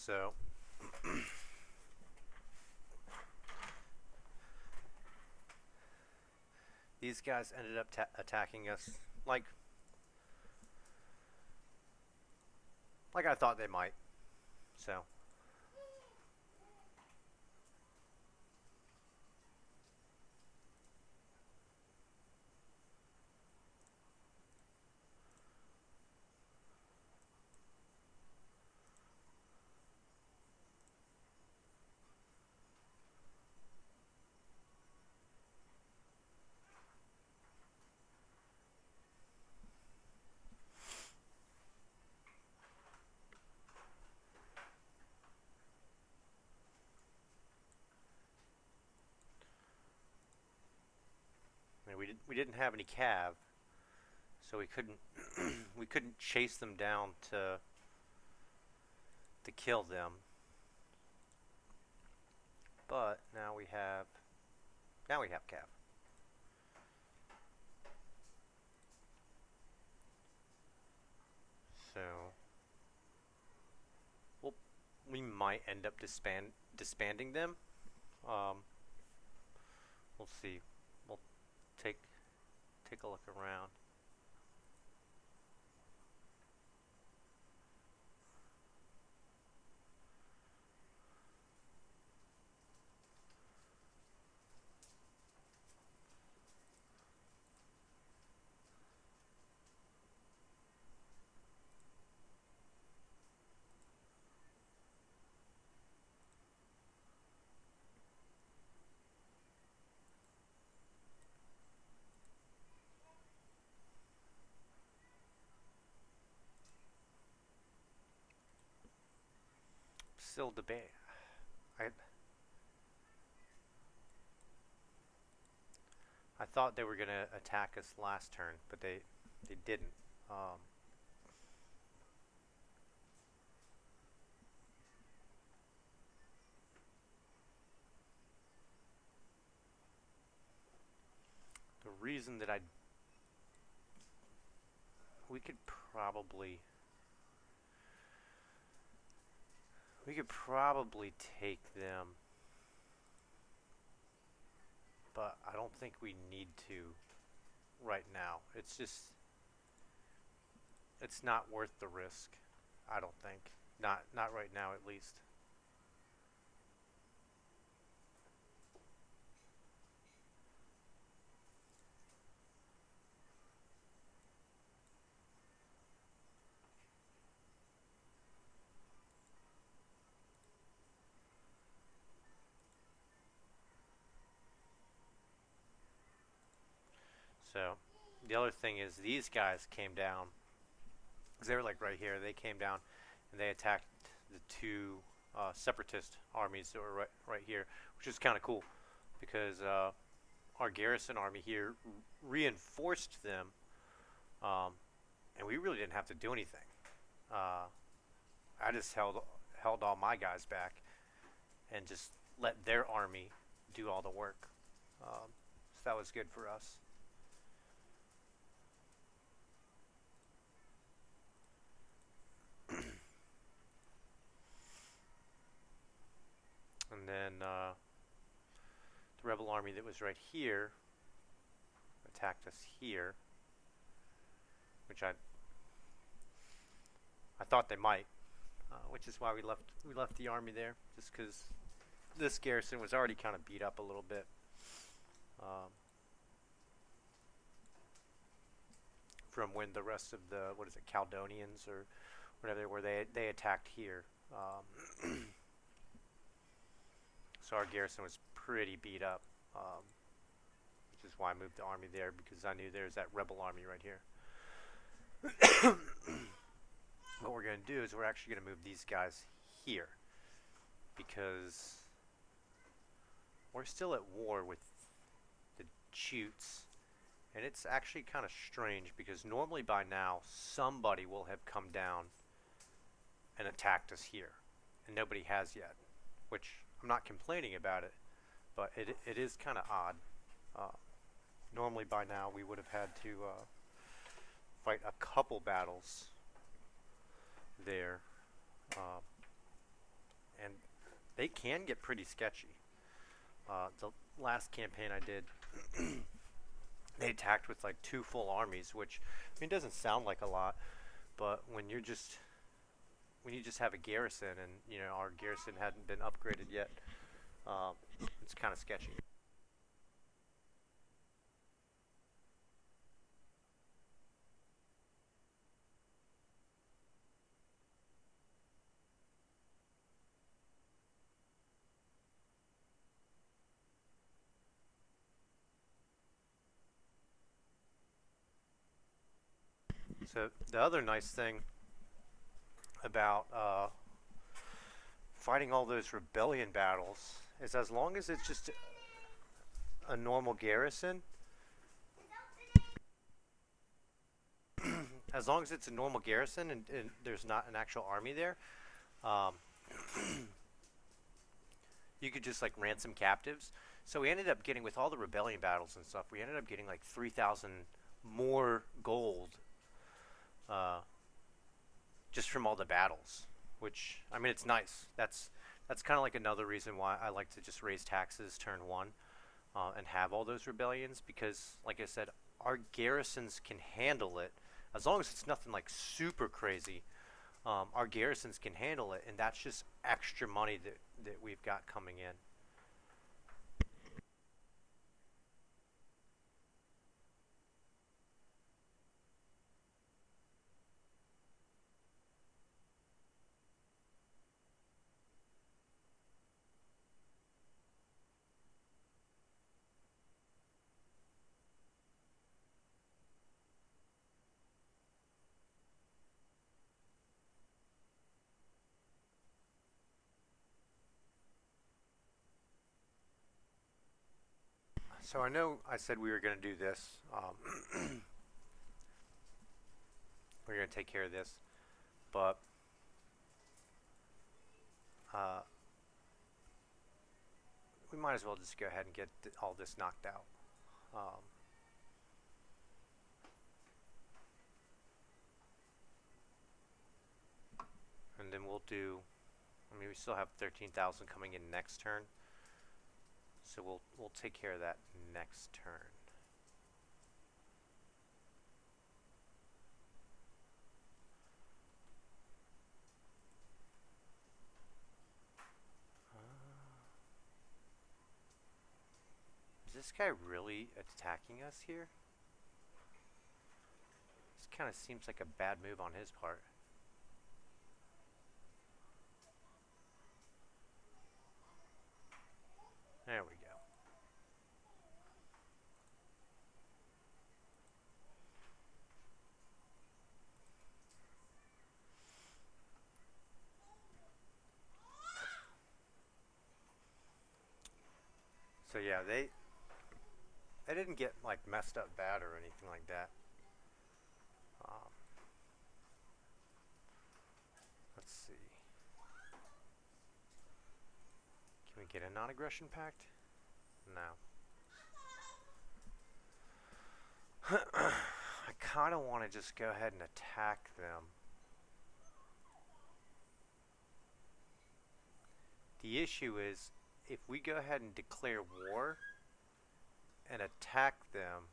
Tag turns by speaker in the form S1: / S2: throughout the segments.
S1: So these guys ended up attacking us like like I thought they might. So I mean, we didn't have any cav, so we couldn't we couldn't chase them down to kill them. But now we have cav. So well, we might end up disbanding them. Um, we'll see. We'll take take a look around. Still debate. I I thought they were gonna attack us last turn, but they didn't. Um, the reason that I we could probably we could probably take them, but I don't think we need to right now. It's not worth the risk. I don't think. Not right now at least. So the other thing is these guys came down. 'Cause they were like right here. They came down and they attacked the two separatist armies that were right here, which is kind of cool because our garrison army here reinforced them, um, and we really didn't have to do anything. Uh, I just held all my guys back and just let their army do all the work. So that was good for us. And then the rebel army that was right here attacked us here, which I thought they might, which is why we left the army there, just because this garrison was already kind of beat up a little bit. Um, from when the rest of the what is it, Caledonians or whatever, where they attacked here. So our garrison was pretty beat up, which is why I moved the army there because I knew there's that rebel army right here. What we're going to do is we're actually going to move these guys here because we're still at war with the Jutes, and it's actually kind of strange because normally by now somebody will have come down and attacked us here, and nobody has yet, which I'm not complaining about it, but it is kind of odd. Uh, Normally by now we would have had to fight a couple battles there. Uh, and they can get pretty sketchy. The last campaign I did, they attacked with like 2 full armies, which I mean doesn't sound like a lot, but when you just have a garrison and our garrison hadn't been upgraded yet, um, it's kind of sketchy. So the other nice thing about fighting all those rebellion battles is as long as it's just a normal garrison, as long as it's a normal garrison and there's not an actual army there, um, you could just like ransom captives. So we ended up getting, with all the rebellion battles and stuff, we ended up getting like 3,000 more gold uh, just from all the battles. Which I mean, it's nice. That's kind of like another reason why I like to just raise taxes turn 1 and have all those rebellions, because, like I said, our garrisons can handle it as long as it's nothing like super crazy. Our garrisons can handle it, and that's just extra money that we've got coming in. So I know I said we were going to do this. We're going to take care of this, but uh, we might as well just go ahead and get all this knocked out. Um, and then we'll do. I mean, we still have 13,000 coming in next turn, so we'll take care of that next turn. Is this guy really attacking us here? This kind of seems like a bad move on his part. There we go. So yeah, they didn't get like messed up bad or anything like that. Um, let's see. Can we get a non-aggression pact? No. I kind of want to just go ahead and attack them. The issue is, if we go ahead and declare war and attack them,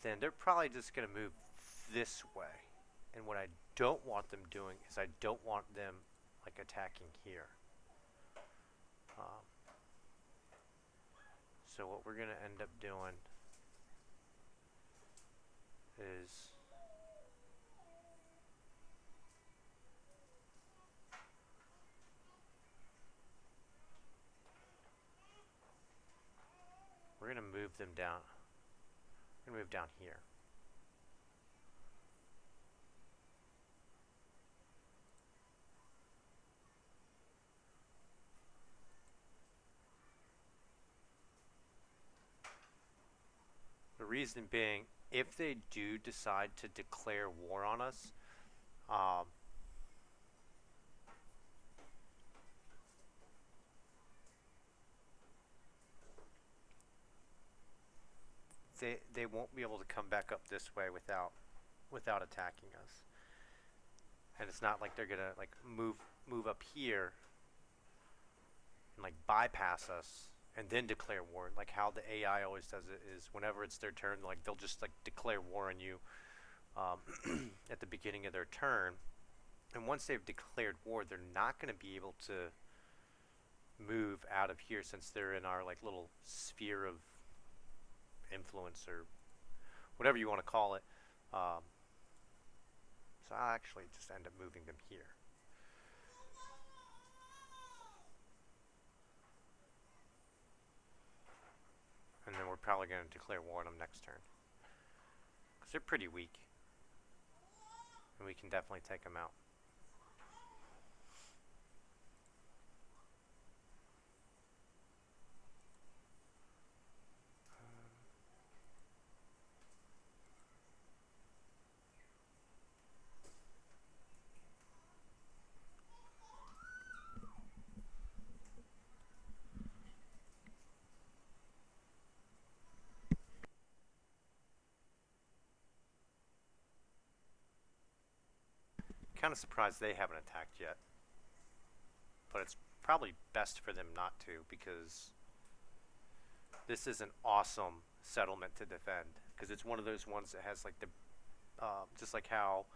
S1: then they're probably just going to move this way. And what I don't want them doing is I don't want them like attacking here. Um, so what we're going to end up doing is we're going to move them down. We're going to move down here. The reason being, if they do decide to declare war on us, um, they won't be able to come back up this way without attacking us. and it's not like they're gonna like move up here and like bypass us and then declare war. Like how the AI always does it is whenever it's their turn, like they'll just like declare war on you at the beginning of their turn. And once they've declared war, they're not going to be able to move out of here since they're in our like little sphere of influence or whatever you want to call it. Um, so I'll actually just end up moving them here. And then we're probably going to declare war on them next turn. Because they're pretty weak. And we can definitely take them out. Kind of surprised they haven't attacked yet. But it's probably best for them not to because this is an awesome settlement to defend. Because it's one of those ones that has like the, just like how,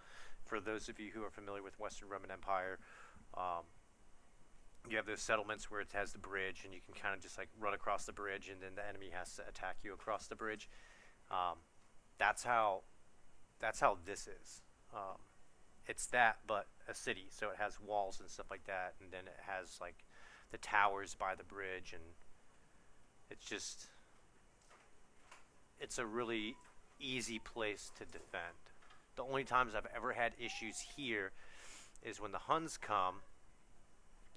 S1: for those of you who are familiar with Western Roman Empire, um, you have those settlements where it has the bridge and you can kind of just like run across the bridge and then the enemy has to attack you across the bridge. Um, that's how this is. It's that, but a city, so it has walls and stuff like that, and then it has like the towers by the bridge, and it's just it's a really easy place to defend. The only times I've ever had issues here is when the Huns come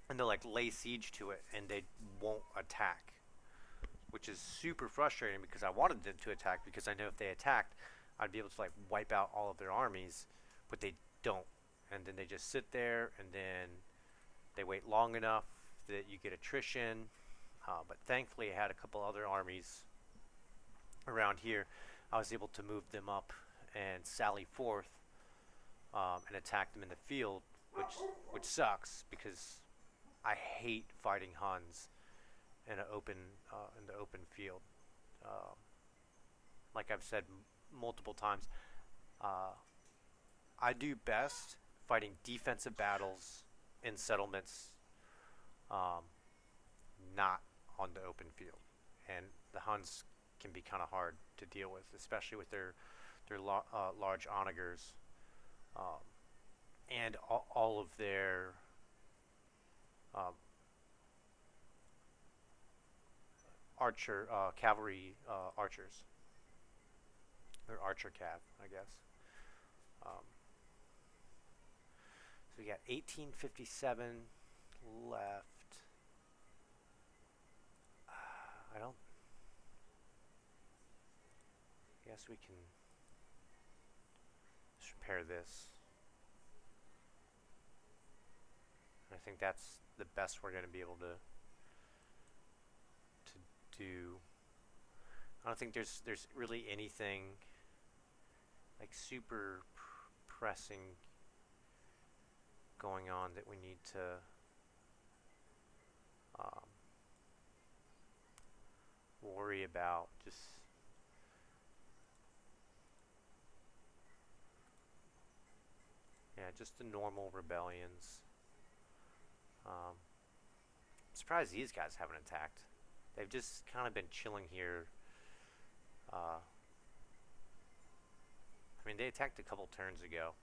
S1: and they'll like lay siege to it and they won't attack, which is super frustrating because I wanted them to attack because I know if they attacked, I'd be able to like wipe out all of their armies, but they don't. And then they just sit there and then they wait long enough that you get attrition. But thankfully I had a couple other armies around here. I was able to move them up and sally forth and attack them in the field, which sucks because I hate fighting Huns in an open in the open field. Uh, like I've said multiple times, I do best fighting defensive battles in settlements, um, not on the open field. And the Huns can be kind of hard to deal with, especially with their large onagers um, and all of their um, cavalry archers, or archer cav, I guess. Um, so we got 1857 left. I don't. I guess we can just repair this. I think that's the best we're going to be able to do. I don't think there's really anything like super pressing going on that we need to um, worry about. Just just the normal rebellions. I'm surprised these guys haven't attacked. They've just kind of been chilling here. I mean, they attacked a couple turns ago.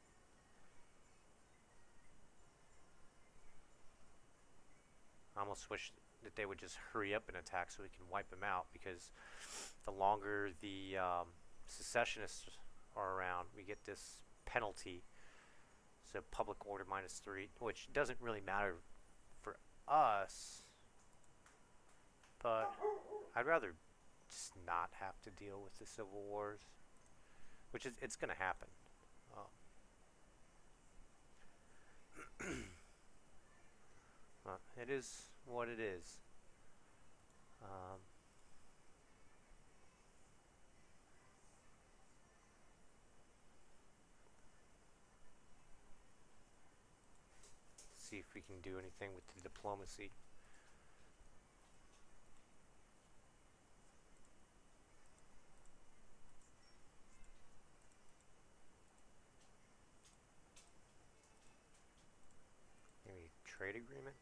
S1: I almost wish that they would just hurry up and attack so we can wipe them out, because the longer the secessionists are around, we get this penalty. So public order -3, which doesn't really matter for us, but I'd rather just not have to deal with the civil wars, which is it's going to happen. It is what it is. Um, if we can do anything with the diplomacy. Maybe trade agreement?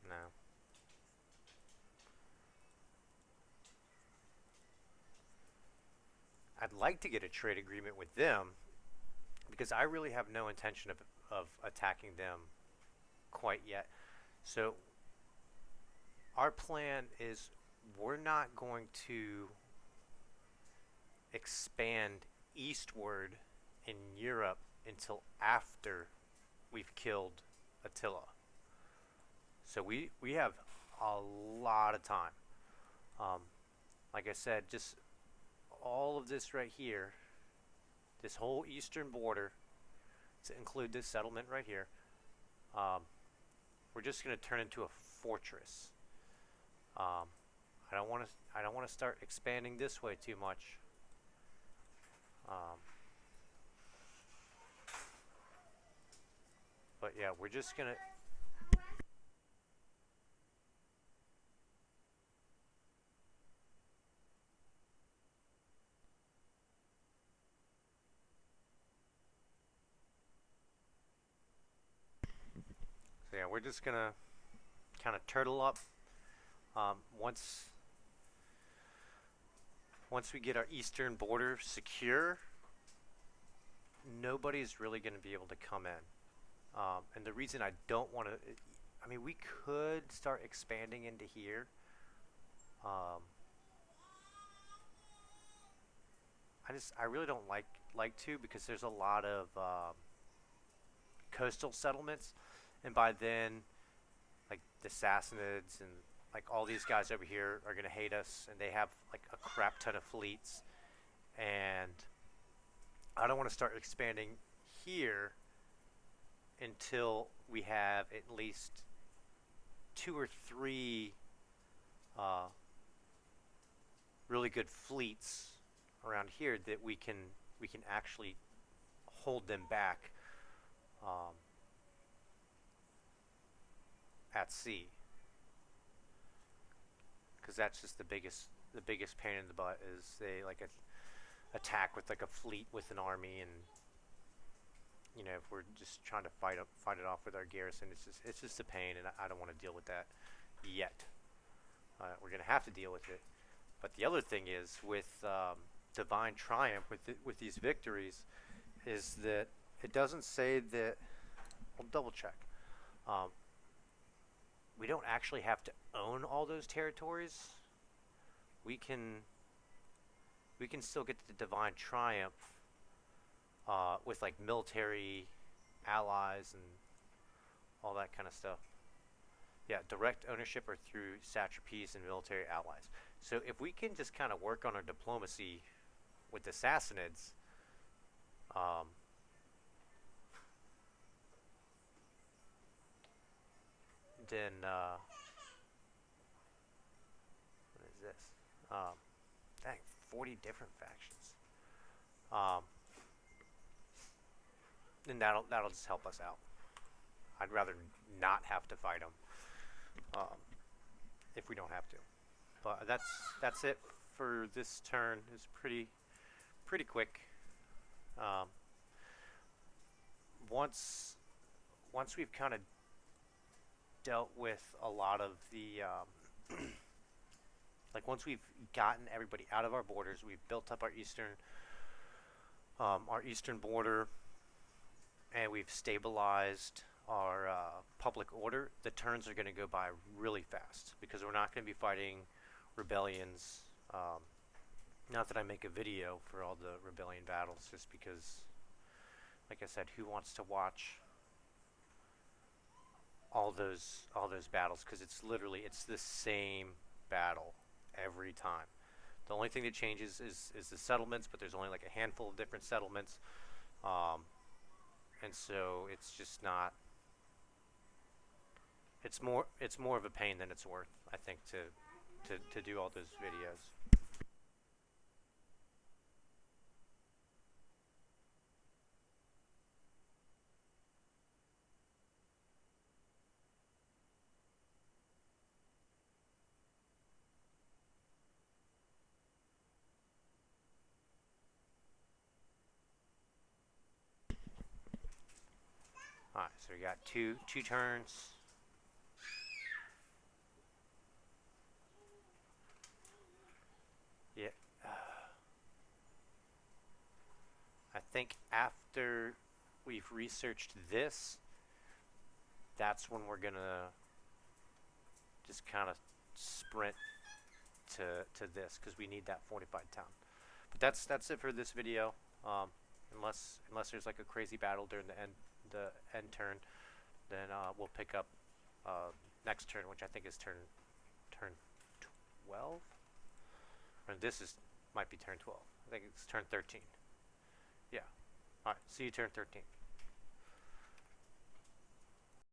S1: No. I'd like to get a trade agreement with them because I really have no intention of attacking them quite yet. So our plan is we're not going to expand eastward in Europe until after we've killed Attila. So we have a lot of time. Um, like I said, just all of this right here, this whole eastern border, to include this settlement right here, um, we're just going to turn into a fortress. Um, I don't want to. I don't want to start expanding this way too much. Um, but yeah, we're just gonna. So yeah, we're just gonna kind of turtle up. Once we get our eastern border secure, nobody's really going to be able to come in. And the reason I don't want to, I mean, we could start expanding into here. Um, I really don't like to because there's a lot of coastal settlements, and by then, like the Sassanids and like all these guys over here are gonna hate us, and they have like a crap ton of fleets, and I don't want to start expanding here until we have at least 2 or 3 uh, really good fleets around here that we can actually hold them back um, at sea, because that's just the biggest pain in the butt is they like attack with like a fleet with an army, and if we're just trying to fight it off with our garrison, it's just a pain, and I don't want to deal with that yet. We're gonna have to deal with it. But the other thing is with divine triumph with these victories is that it doesn't say that. I'll double check. Um, we don't actually have to own all those territories. We can still get the divine triumph with like military allies and all that kind of stuff. Yeah, direct ownership or through satrapies and military allies. So if we can just kind of work on our diplomacy with the Sassanids, um, then what is this? Dang, 40 different factions. Um, then that'll just help us out. I'd rather not have to fight them um, if we don't have to. But that's it for this turn. It's pretty quick. Um, once we've kind of dealt with a lot of the like once we've gotten everybody out of our borders, we've built up our eastern border, and we've stabilized our public order. The turns are going to go by really fast because we're not going to be fighting rebellions. Not that I make a video for all the rebellion battles, just because, like I said, who wants to watch all those battles? Because it's the same battle every time. The only thing that changes is the settlements, but there's only like a handful of different settlements, and so it's just not. It's more of a pain than it's worth, I think, to do all those videos. All right, so we got two turns. Yeah. I think after we've researched this, that's when we're gonna just kind of sprint to this because we need that fortified town. But that's it for this video. Unless there's like a crazy battle during the end turn, then we'll pick up next turn, which I think is turn 12. And this is might be turn 12. I think it's turn 13. Yeah. All right. See you turn 13.